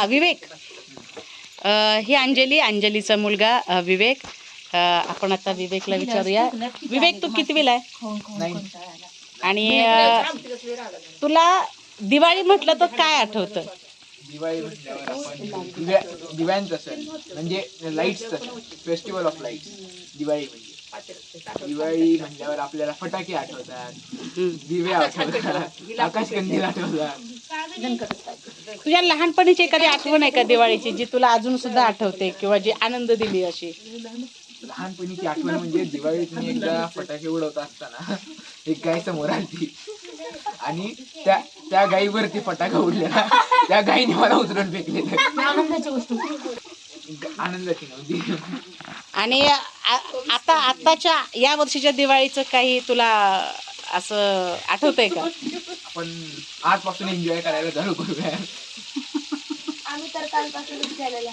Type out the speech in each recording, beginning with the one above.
विवेक, ही अंजलीचा मुलगा विवेक. आपण आता विवेकला विचारूया. विवेक, तू कितवीला आहे? आणि तुला दिवाळी म्हटलं तर काय आठवतं? दिवाळी म्हटल्यावर आपण दिव्यांचा सण म्हणजे लाईट्सचा सण, फेस्टिवल ऑफ लाईट्स. दिवाळी म्हटल्यावर आपल्याला फटाके आठवतात, दिवे आठवतात, आकाशकंदील आठवतात. तुझ्या लहानपणीची एखादी आठवण आहे का दिवाळीची, जी तुला अजून सुद्धा आठवते किंवा जी आनंद दिली अशी? लहानपणीची आठवण म्हणजे दिवाळीत मी एकदा फटाके उडवत असताना एक गाय समोर आली आणि त्या गायीवरती फटाका उडलेला. त्या गायीने मला उचलून फेकलेलं. आनंदाची नव्हती. आणि आताच्या या वर्षीच्या दिवाळीचं काही तुला असं आठवतंय का? आपण आजपासून एन्जॉय करायला चालू करूया. आम्ही तर कालपासूनच केलेला.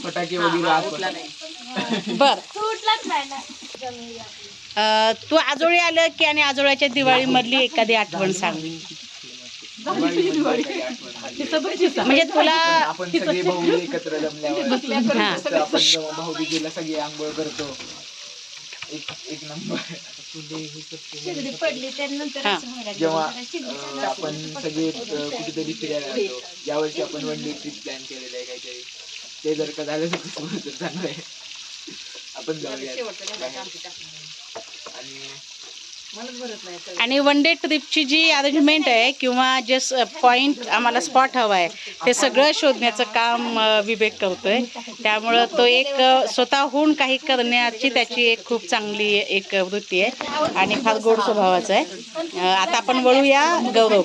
फटाके वगैरे आजपासून. बर, सुटलाच नाही ना. तू आजोळी आलं की आणि आजोळ्याच्या दिवाळी मधली एखादी आठवण सांग. म्हणजे तुला आपण सगळे भाऊ एकत्र जमल्यावर आपण भाऊबीजेला सगळे आंघोळ करतो. एक नंबर. पडली त्यानंतर जेव्हा आपण सगळे कुठेतरी फिरायला जातो. यावर्षी आपण वन डे ट्रिप प्लॅन केलेलं आहे काहीतरी. ते जर का झालं तर चांगलं आहे. आपण जाऊया. आणि वन डे ट्रिपची जी अरेंजमेंट आहे किंवा जे पॉईंट आम्हाला स्पॉट हवा आहे ते सगळं शोधण्याचं काम विवेक करतोय. त्यामुळं तो एक स्वतःहून काही करण्याची त्याची एक खूप चांगली एक वृत्ती आहे आणि फार गोड स्वभावाचा आहे. आता आपण वळूया गौरव.